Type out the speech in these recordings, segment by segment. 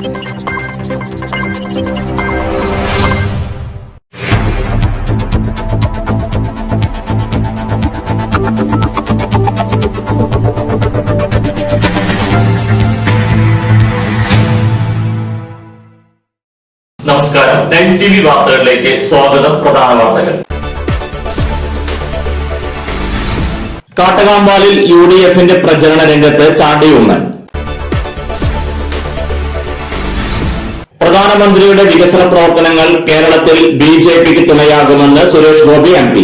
നമസ്കാരം. Nice TV വാർത്തകളിലേക്ക് സ്വാഗതം. പ്രധാന വാർത്തകൾ. കാട്ടകാമ്പാലിൽ UDFന്റെ പ്രചരണ രംഗത്ത് ചാണ്ടി ഉമ്മൻ. പ്രധാനമന്ത്രിയുടെ വികസന പ്രവർത്തനങ്ങൾ കേരളത്തിൽ BJPക്ക് തുണയാകുമെന്ന് സുരേഷ് ഗോപി MP.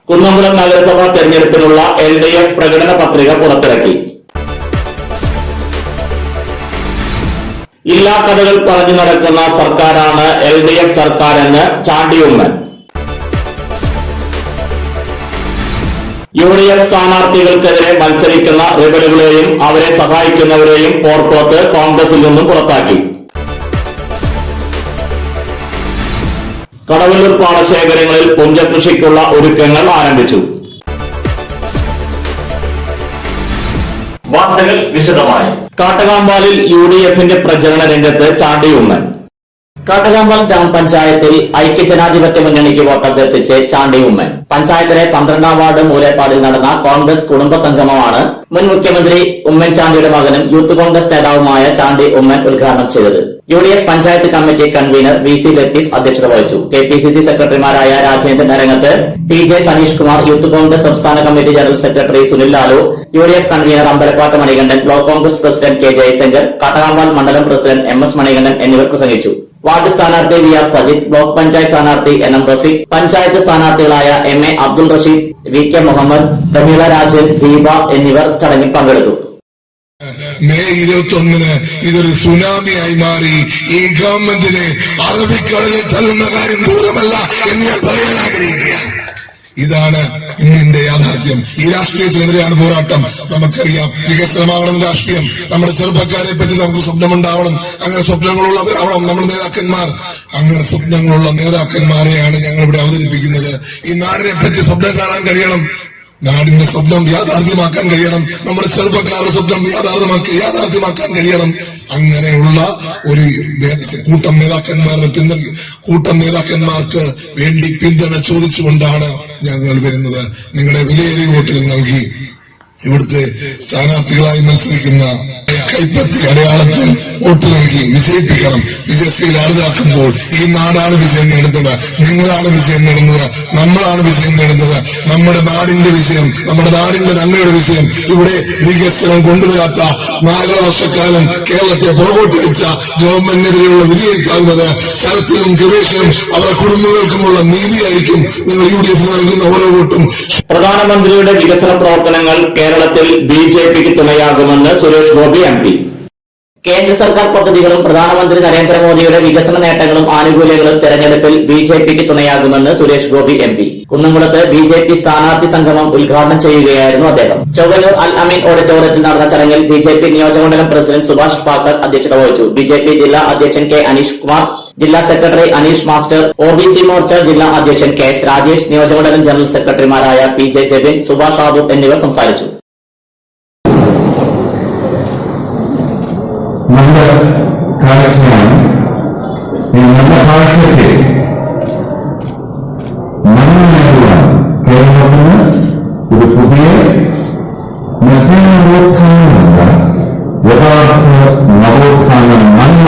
കുന്നംകുളം നഗരസഭാ തെരഞ്ഞെടുപ്പിനുള്ള LDF പ്രകടന പത്രിക പുറത്തിറക്കി. ഇല്ലാ കഥകൾ പറഞ്ഞു നടക്കുന്ന സർക്കാരാണ് LDF സർക്കാരെന്ന് ചാണ്ടി ഉമ്മൻ. UDF സ്ഥാനാർത്ഥികൾക്കെതിരെ മത്സരിക്കുന്ന റിബലുകളെയും അവരെ സഹായിക്കുന്നവരെയും പോർക്കുളത്ത് കോൺഗ്രസിൽ നിന്നും പുറത്താക്കി. കടവല്ലൂർ പാടശേഖരങ്ങളിൽ പുഞ്ചകൃഷിക്കുള്ള ഒരുക്കങ്ങൾ ആരംഭിച്ചു. വാർത്തകൾ വിശദമായി. കാട്ടകാമ്പാലിൽ UDFന്റെ പ്രചരണ രംഗത്ത് ചാണ്ടി ഉമ്മൻ. കാട്ടകാമ്പാൽ ഗ്രാമപഞ്ചായത്തിൽ ഐക്യജനാധിപത്യ മുന്നണിക്ക് വോട്ടഭ്യർത്ഥിച്ച് ചാണ്ടി ഉമ്മൻ. പഞ്ചായത്തിലെ 12ാം വാർഡ് മൂലേപ്പാടിൽ നടന്ന കോൺഗ്രസ് കുടുംബ സംഗമമാണ് മുൻ മുഖ്യമന്ത്രി ഉമ്മൻചാണ്ടിയുടെ മകനും യൂത്ത് കോൺഗ്രസ് നേതാവുമായ ചാണ്ടി ഉമ്മൻ ഉദ്ഘാടനം ചെയ്തത്. UDF panchayat committee convener VC Latheef അധ്യക്ഷത വഹിച്ചു. KPCC സെക്രട്ടറിമാരായ രാജേന്ദ്രൻ അരങ്ങത്ത്, TJ സനീഷ് കുമാർ, യൂത്ത് കോൺഗ്രസ് സംസ്ഥാന committee general secretary Sunil Lalu, UDF convener Ambalappattu Manikandan, block Congress president K Jaishankar, Kattakampal മണ്ഡലം പ്രസിഡന്റ് MS മണികണ്ഠൻ എന്നിവർ പ്രസംഗിച്ചു. വാർഡ് സ്ഥാനാർത്ഥി VR സജിത്, ബ്ലോക്ക് പഞ്ചായത്ത് സ്ഥാനാർത്ഥി NM Rafeeq, panchayat സ്ഥാനാർത്ഥികളായ MA Abdul Rasheed, VK Muhammad, Prameela Rajan, Deepa എന്നിവർ ചടങ്ങിൽ പങ്കെടുത്തു. മെയ് 21 ഇതൊരു സുനാമിയായി മാറി. ഈ ഗവൺമെന്റിനെ അറബിക്കടലിൽ തള്ളുന്ന കാര്യം ദൂരമല്ല എന്ന് ഞാൻ പറയാൻ ആഗ്രഹിക്കുകയാണ്. ഇതാണ് ഇന്നിന്റെ യാഥാർത്ഥ്യം. ഈ രാഷ്ട്രീയത്തിനെതിരെയാണ് പോരാട്ടം. നമുക്കറിയാം, വികസനമാകണം രാഷ്ട്രീയം. നമ്മുടെ ചെറുപ്പക്കാരെ പറ്റി നമുക്ക് സ്വപ്നമുണ്ടാവണം. അങ്ങനെ സ്വപ്നങ്ങളുള്ളവരാവണം നമ്മുടെ നേതാക്കന്മാർ. അങ്ങനെ സ്വപ്നങ്ങളുള്ള നേതാക്കന്മാരെയാണ് ഞങ്ങൾ ഇവിടെ അവതരിപ്പിക്കുന്നത്. ഈ നാടിനെ പറ്റി സ്വപ്നം കാണാൻ കഴിയണം. നാടിന്റെ സ്വപ്നം യാഥാർത്ഥ്യമാക്കാൻ കഴിയണം. നമ്മുടെ ചെറുപ്പക്കാരുടെ സ്വപ്നം യാഥാർത്ഥ്യമാക്കാൻ കഴിയണം. അങ്ങനെയുള്ള ഒരു കൂട്ടം നേതാക്കന്മാർക്ക് വേണ്ടി പിന്തുണ ചോദിച്ചുകൊണ്ടാണ് ഞങ്ങൾ വരുന്നത്. നിങ്ങളുടെ വിലയേറിയ വോട്ടുകൾ നൽകി ഇവിടുത്തെ സ്ഥാനാർത്ഥികളായി മത്സരിക്കുന്ന കൈപ്പത്തി അടയാളത്തിൽ വോട്ട് നൽകി വിജയിപ്പിക്കണം. വിജയശ്രീയിൽ അറുതാക്കുമ്പോൾ ഈ നാടാണ് വിജയം നേടുന്നത്, നിങ്ങളാണ് വിജയം നേടുന്നത്, നമ്മളാണ് വിജയം നേടുന്നത്. നമ്മുടെ നാടിന്റെ വിജയം, നമ്മുടെ നാടിന്റെ നന്മയുടെ വിജയം. ഇവിടെ വികസനം കൊണ്ടുവരാത്ത 4 വർഷക്കാലം കേരളത്തെ പുറകോട്ടടിച്ച ഗവൺമെന്റിനെതിരെയുള്ള വിധിയെടുക്കാവുന്നത് ശരത്തിനും ഗവേഷനും അവരുടെ കുടുംബങ്ങൾക്കുമുള്ള നീതിയായിരിക്കും. നിങ്ങൾ UDF നൽകുന്ന ഓരോ വോട്ടും. പ്രധാനമന്ത്രിയുടെ വികസന പ്രവർത്തനങ്ങൾ കേരളത്തിൽ BJPക്ക് തുണയാകുമെന്ന് സുരേഷ് ഗോപി MP. കേന്ദ്ര സർക്കാർ പദ്ധതികളും പ്രധാനമന്ത്രി നരേന്ദ്രമോദിയുടെ വികസന നേട്ടങ്ങളും ആനുകൂല്യങ്ങളും തെരഞ്ഞെടുപ്പിൽ BJPക്ക് തുണയാകുമെന്ന് സുരേഷ് ഗോപി MP. കുന്നംകുളത്ത് BJP സ്ഥാനാർത്ഥി സംഗമം ഉദ്ഘാടനം ചെയ്യുകയായിരുന്നു അദ്ദേഹം. ചൊവ്വന്നൂർ അൽ അമീൻ ഓഡിറ്റോറിയത്തിൽ നടന്ന ചടങ്ങിൽ BJP നിയോജകമണ്ഡലം പ്രസിഡന്റ് സുഭാഷ് പാക്കർ അധ്യക്ഷത വഹിച്ചു. BJP ജില്ലാ അധ്യക്ഷൻ K അനീഷ് കുമാർ, ജില്ലാ secretary Aneesh master, OBC Morcha ജില്ലാ അധ്യക്ഷൻ KS രാജേഷ്, നിയോജകമണ്ഡലം ജനറൽ സെക്രട്ടറിമാരായ PJ ജെബിൻ, സുഭാഷ് ആബു എന്നിവർ സംസാരിച്ചു. നല്ല കാഴ്ചയാണ്. ഈ നല്ല കാഴ്ചയ്ക്ക് നന്മയുള്ള കേരളത്തിന് ഒരു പുതിയ നവോത്ഥാനമല്ല, യഥാർത്ഥ നവോത്ഥാനം നന്മ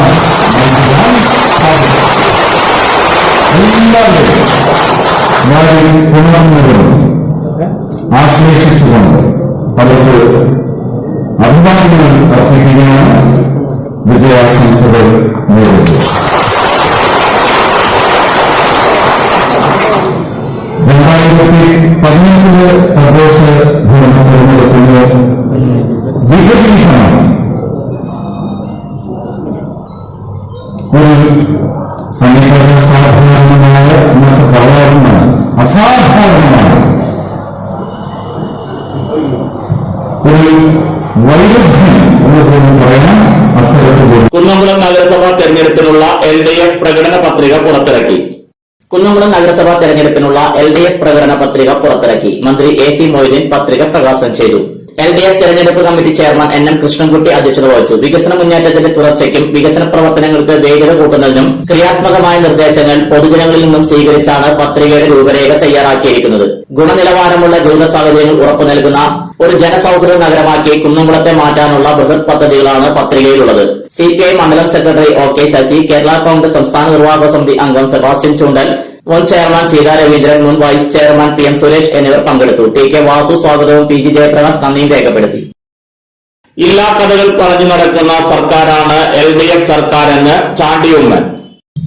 എല്ലാവരും നാടിൽ ഉണർന്നവരും ആശ്ലേഷിച്ചുകൊണ്ട് അവർക്ക് അഭിമാനങ്ങൾ അർപ്പിക്കുകയാണ്. വിജയാശംസകൾ നേടുന്നു. 2015 തദ്ദേശ ഭരണ തെരഞ്ഞെടുപ്പിന് വിപരീതമാണ് ഒരു അസാധാരണമായ ഇന്നത്തെ പറയാവുന്നതാണ്, അസാധാരണമായ ഒരു വൈരുദ്ധ്യം എന്ന് പറയാൻ അത്തരത്തിലുള്ള. കുന്നംകുളം നഗരസഭാ തെരഞ്ഞെടുപ്പിനുള്ള LDF പ്രകടന പത്രിക പുറത്തിറക്കി. കുന്നംകുളം നഗരസഭാ തെരഞ്ഞെടുപ്പിനുള്ള LDF പ്രകടന പത്രിക പുറത്തിറക്കി. മന്ത്രി AC മൊയ്തീൻ പത്രിക പ്രകാശനം ചെയ്തു. LDF തെരഞ്ഞെടുപ്പ് കമ്മിറ്റി ചെയർമാൻ NM കൃഷ്ണൻകുട്ടി അധ്യക്ഷത വഹിച്ചു. വികസന മുന്നേറ്റത്തിന്റെ തുടർച്ചയ്ക്കും വികസന പ്രവർത്തനങ്ങൾക്ക് വേഗത കൂട്ടുന്നതിനും ക്രിയാത്മകമായ നിർദ്ദേശങ്ങൾ പൊതുജനങ്ങളിൽ നിന്നും സ്വീകരിച്ചാണ് പത്രികയുടെ രൂപരേഖ തയ്യാറാക്കിയിരിക്കുന്നത്. ഗുണനിലവാരമുള്ള ജീവിത സാഹചര്യങ്ങൾ ഉറപ്പു നൽകുന്ന ഒരു ജനസൗഹൃദ നഗരമാക്കി കുന്നംകുളത്തെ മാറ്റാനുള്ള ബൃഹത് പദ്ധതികളാണ് പത്രികയിലുള്ളത്. CPI മണ്ഡലം സെക്രട്ടറി OK ശശി, കേരള കോൺഗ്രസ് സംസ്ഥാന നിർവാഹക സമിതി അംഗം സെബാസ്റ്റ്യൻ ചൂണ്ടൽ, മുൻ ചെയർമാൻ സീതാ രവീന്ദ്രൻ, മുൻ വൈസ് ചെയർമാൻ PM സുരേഷ് എന്നിവർ പങ്കെടുത്തു. TK വാസു സ്വാഗതവും PG ജയപ്രകാശ് നന്ദിയും രേഖപ്പെടുത്തി. ഇല്ലാ കഥകൾ പറഞ്ഞു നടക്കുന്ന സർക്കാരാണ് LDF സർക്കാരെന്ന് ചാണ്ടി ഉമ്മൻ.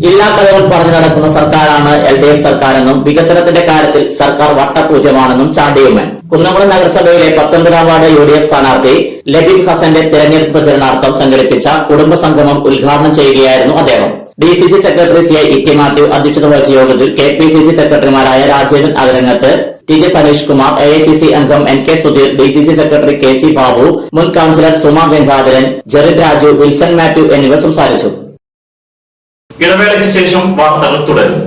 ഇല്ലാ കഥകൾ പറഞ്ഞു നടക്കുന്ന സർക്കാരാണ് LDF സർക്കാരെന്നും വികസനത്തിന്റെ കാര്യത്തിൽ സർക്കാർ വട്ടപൂജ്യമാണെന്നും ചാണ്ടി ഉമ്മൻ. കുന്നംകുളം നഗരസഭയിലെ 19ാം വാർഡ് UDF സ്ഥാനാർത്ഥി ലബീബ് ഹസന്റെ തെരഞ്ഞെടുപ്പ് പ്രചരണാർത്ഥം സംഘടിപ്പിച്ച കുടുംബ സംഗമം ഉദ്ഘാടനം ചെയ്യുകയായിരുന്നു അദ്ദേഹം. DCC secretary CI ഇ.ടി. മാത്യു അധ്യക്ഷത വഹിച്ച യോഗത്തിൽ KPCC സെക്രട്ടറിമാരായ രാജേന്ദ്രൻ അഗരങ്ങത്ത്, TJ സനീഷ് കുമാർ, AICC അംഗം NK Sudheer, DCC secretary KC Babu, മുൻ കൌൺസിലർ സുമ ഗംഗാധരൻ, ജെറിൻ രാജു, വിൽസൺ മാത്യു എന്നിവർ സംസാരിച്ചു. ഇടവേളയ്ക്ക് ശേഷം വാർത്തകൾ തുടരും.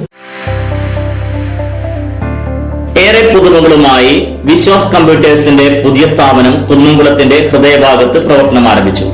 ഏറെ പുതുമകളുമായി വിശ്വാസ് കമ്പ്യൂട്ടേഴ്സിന്റെ പുതിയ സ്ഥാപനം കുന്നംകുളത്തിന്റെ ഹൃദയഭാഗത്ത് പ്രവർത്തനം ആരംഭിച്ചു.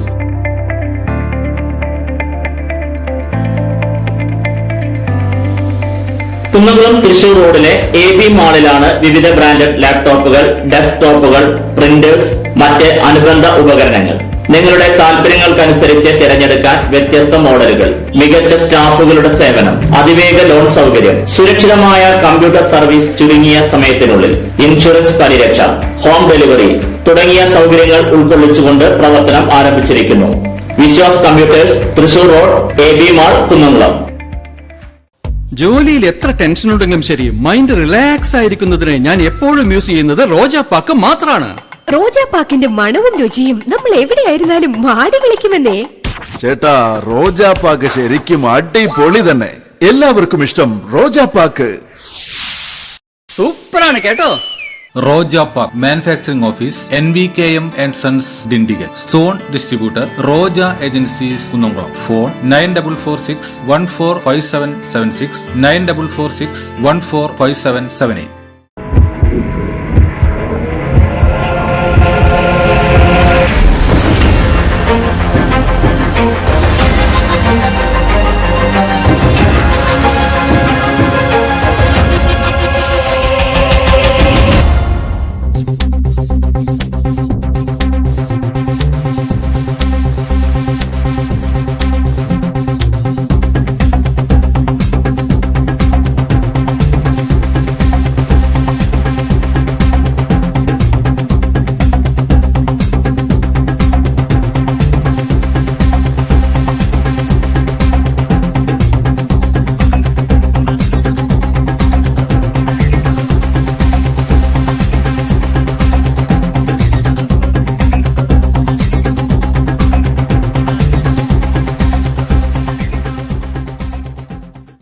കുന്നംകുളം തൃശൂർ റോഡിലെ AB മാളിലാണ് വിവിധ ബ്രാൻഡഡ് ലാപ്ടോപ്പുകൾ, ഡെസ്ക്ടോപ്പുകൾ, പ്രിന്റേഴ്സ്, മറ്റ് അനുബന്ധ ഉപകരണങ്ങൾ. നിങ്ങളുടെ താൽപര്യങ്ങൾക്കനുസരിച്ച് തിരഞ്ഞെടുക്കാൻ വ്യത്യസ്ത മോഡലുകൾ, മികച്ച സ്റ്റാഫുകളുടെ സേവനം, അതിവേഗ ലോൺ സൗകര്യം, സുരക്ഷിതമായ കമ്പ്യൂട്ടർ സർവീസ് ചുരുങ്ങിയ സമയത്തിനുള്ളിൽ, ഇൻഷുറൻസ് പരിരക്ഷ, ഹോം ഡെലിവറി തുടങ്ങിയ സൗകര്യങ്ങൾ ഉൾക്കൊള്ളിച്ചുകൊണ്ട് പ്രവർത്തനം ആരംഭിച്ചിരിക്കുന്നു. Vishwas computers, Thrissur road, AB mall, Kunnamkulam. ജോലിയിൽ എത്ര ടെൻഷൻ ഉണ്ടെങ്കിലും ശരി, മൈൻഡ് റിലാക്സ് ആയിരിക്കുന്നതിന് ഞാൻ എപ്പോഴും യൂസ് ചെയ്യുന്നത് റോജാപ്പാക്ക് മാത്രമാണ്. റോജാപ്പാക്കിന്റെ മണവും രുചിയും നമ്മൾ എവിടെയായിരുന്നാലും മാടി വിളിക്കുമെന്നേ. ചേട്ടാ, റോജാപ്പാക്ക് ശരിക്കും അടിപൊളി തന്നെ. എല്ലാവർക്കും ഇഷ്ടം റോജാപ്പാക്ക്. സൂപ്പറാണ് കേട്ടോ. Rojapakku manufacturing office NVKM and Sons Dindigul. Zone distributor Roja agencies Kunnamkulam. Phone 9446145776 9446145778.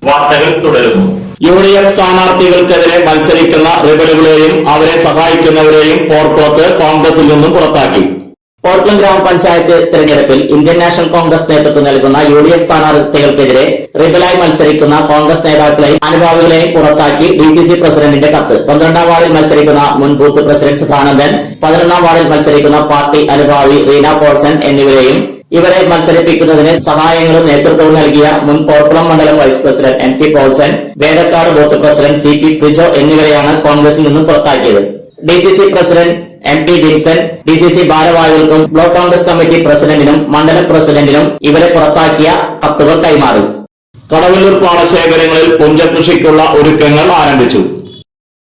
വാർത്തകൾ തുടരുന്നു. UDF സ്ഥാനാർത്ഥികൾക്കെതിരെ മത്സരിക്കുന്ന റിബലുകളെയും അവരെ സഹായിക്കുന്നവരെയും പോർക്കുളത്ത് കോൺഗ്രസിൽ നിന്നും പുറത്താക്കി. പോർക്കുളം ഗ്രാമപഞ്ചായത്ത് തെരഞ്ഞെടുപ്പിൽ ഇന്ത്യൻ നാഷണൽ കോൺഗ്രസ് നേതൃത്വം നൽകുന്ന UDF സ്ഥാനാർത്ഥികൾക്കെതിരെ റിബലായി മത്സരിക്കുന്ന കോൺഗ്രസ് നേതാക്കളെയും അനുഭാവികളെയും പുറത്താക്കി DCC പ്രസിഡന്റിന്റെ കത്ത്. 12ാം വാർഡിൽ മത്സരിക്കുന്ന മുൻ ബൂത്ത് പ്രസിഡന്റ് സദാനന്ദൻ, 11ാം വാർഡിൽ മത്സരിക്കുന്ന പാർട്ടി അനുഭാവി റീന പോൾസൺ എന്നിവരെയും ഇവരെ മത്സരിപ്പിക്കുന്നതിന് സഹായങ്ങളും നേതൃത്വവും നൽകിയ മുൻ പോർക്കുളം മണ്ഡലം vice president NP Paulson, Vedakkad booth president CP Prijo എന്നിവരെയാണ് കോൺഗ്രസിൽ നിന്നും പുറത്താക്കിയത്. DCC president MP Vinson, DCC ഭാരവാഹികൾക്കും ബ്ലോക്ക് കോൺഗ്രസ് കമ്മിറ്റി പ്രസിഡന്റിനും മണ്ഡലം പ്രസിഡന്റിനും ഇവരെ പുറത്താക്കിയ കത്തുകൾ കൈമാറി. കടവല്ലൂർ പാടശേഖരങ്ങളിൽ പുഞ്ചകൃഷിക്കുള്ള ഒരുക്കങ്ങൾ ആരംഭിച്ചു.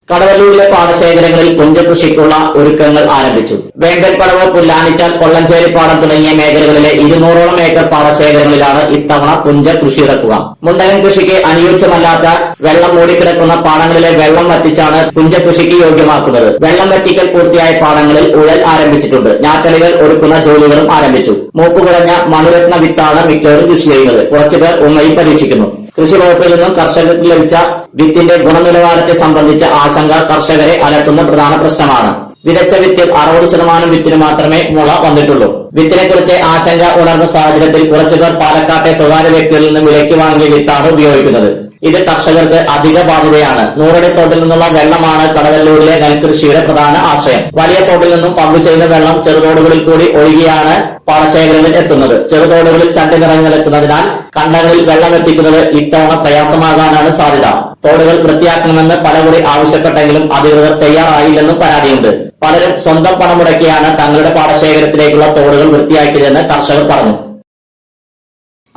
കടവല്ലൂരിലെ പാടശേഖരങ്ങളിൽ പുഞ്ചകൃഷിക്കുള്ള ഒരുക്കങ്ങൾ ആരംഭിച്ചു. വേങ്കൽപ്പടവ്, പുല്ലാനിച്ചാൽ, കൊള്ളഞ്ചേരി പാടം തുടങ്ങിയ മേഖലകളിലെ 200ഓളം ഏക്കർ പാടശേഖരങ്ങളിലാണ് ഇത്തവണ പുഞ്ച കൃഷി ഇറക്കുക. മുണ്ടകൻ കൃഷിക്ക് അനുയോജ്യമല്ലാത്ത വെള്ളം മൂടിക്കിടക്കുന്ന പാടങ്ങളിലെ വെള്ളം വറ്റിച്ചാണ് പുഞ്ച കൃഷിക്ക് യോഗ്യമാക്കുന്നത്. വെള്ളം വറ്റിക്കൽ പൂർത്തിയായ പാടങ്ങളിൽ ഉഴൽ ആരംഭിച്ചിട്ടുണ്ട്. ഞാറ്റലുകൾ ഒരുക്കുന്ന ജോലികളും ആരംഭിച്ചു. മൂക്കുകുറഞ്ഞ മണുരത്ന വിത്താണ് മിക്കവരും കൃഷി ചെയ്യുന്നത്. കുറച്ചുപേർ ഉമ്മയും പരീക്ഷിക്കുന്നു. കൃഷി വകുപ്പിൽ നിന്നും കർഷകർക്ക് ലഭിച്ച വിത്തിന്റെ ഗുണനിലവാരത്തെ സംബന്ധിച്ച ആശങ്ക കർഷകരെ അലട്ടുന്ന പ്രധാന പ്രശ്നമാണ്. വിതച്ച വിത്തിൽ 60% വിത്തിന് മാത്രമേ മുള വന്നിട്ടുള്ളൂ. വിത്തിനെക്കുറിച്ച് ആശങ്ക ഉണർന്ന സാഹചര്യത്തിൽ കുറച്ചുപേർ പാലക്കാട്ടെ സ്വകാര്യ വ്യക്തികളിൽ നിന്ന് വിലയ്ക്ക് വാങ്ങിയ വിത്താണ് ഉപയോഗിക്കുന്നത്. ഇത് കർഷകർക്ക് അധിക ബാധ്യതയാണ്. 100 അടി തോട്ടിൽ നിന്നുള്ള വെള്ളമാണ് കടവല്ലൂരിലെ നെൽകൃഷിയുടെ പ്രധാന ആശ്രയം. വലിയ തോട്ടിൽ നിന്നും പമ്പ് ചെയ്യുന്ന വെള്ളം ചെറുതോടുകളിൽ കൂടി ഒഴുകിയാണ് പാടശേഖരങ്ങളിൽ എത്തുന്നത്. ചെറുതോടുകളിൽ ചണ്ടി നിറഞ്ഞു നിൽക്കുന്നതിനാൽ കണ്ടങ്ങളിൽ വെള്ളം എത്തിക്കുന്നത് ഇത്തവണ പ്രയാസമാകാനാണ് സാധ്യത. തോടുകൾ വൃത്തിയാക്കണമെന്ന് പലകുറി ആവശ്യപ്പെട്ടെങ്കിലും അധികൃതർ തയ്യാറായില്ലെന്നും പരാതിയുണ്ട്. പലരും സ്വന്തം പണം മുടക്കിയാണ് തങ്ങളുടെ പാടശേഖരത്തിലേക്കുള്ള തോടുകൾ വൃത്തിയാക്കിയതെന്ന് കർഷകർ പറഞ്ഞു.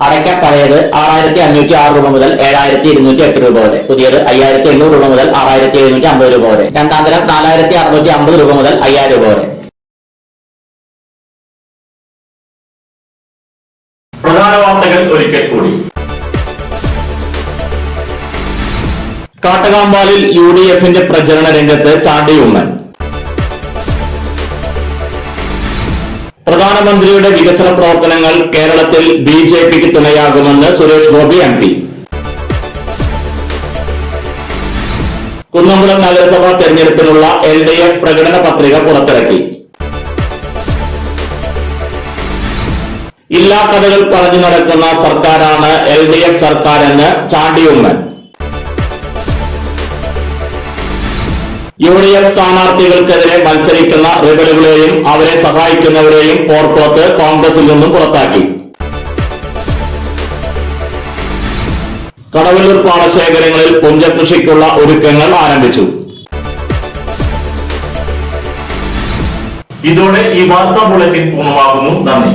അടയ്ക്ക പഴയത് 6506 രൂപ മുതൽ 7208 രൂപ വരെ, പുതിയത് 5800 രൂപ മുതൽ 6750 രൂപ വരെ, രണ്ടാം തരം 4650 രൂപ മുതൽ 5000 രൂപ വരെ. പ്രധാന വാർത്തകൾ ഒരിക്കൽ കൂടി. കാട്ടകാമ്പാലിൽ UDFന്റെ പ്രചരണ രംഗത്ത് ചാണ്ടി ഉമ്മൻ. പ്രധാനമന്ത്രിയുടെ വികസന പ്രവർത്തനങ്ങൾ കേരളത്തിൽ BJPക്ക് തുണയാകുമെന്ന് സുരേഷ് ഗോപി MP. കുന്നംകുളം നഗരസഭാ തെരഞ്ഞെടുപ്പിനുള്ള LDF പ്രകടന പത്രിക പുറത്തിറക്കി. ഇല്ലാ കഥകൾ പറഞ്ഞു നടക്കുന്ന സർക്കാരാണ് LDF സർക്കാരെന്ന് ചാണ്ടി ഉമ്മൻ. UDF സ്ഥാനാർത്ഥികൾക്കെതിരെ മത്സരിക്കുന്ന റിബലുകളെയും അവരെ സഹായിക്കുന്നവരെയും പോർക്കുളത്ത് കോൺഗ്രസിൽ നിന്നും പുറത്താക്കി. കടവല്ലൂർ പാടശേഖരങ്ങളിൽ പുഞ്ചകൃഷിക്കുള്ള ഒരുക്കങ്ങൾ ആരംഭിച്ചു. ഇതോടെ ഈ വാർത്താ ബുള്ളറ്റിൻ പൂർണ്ണമാകുന്നു. നന്ദി.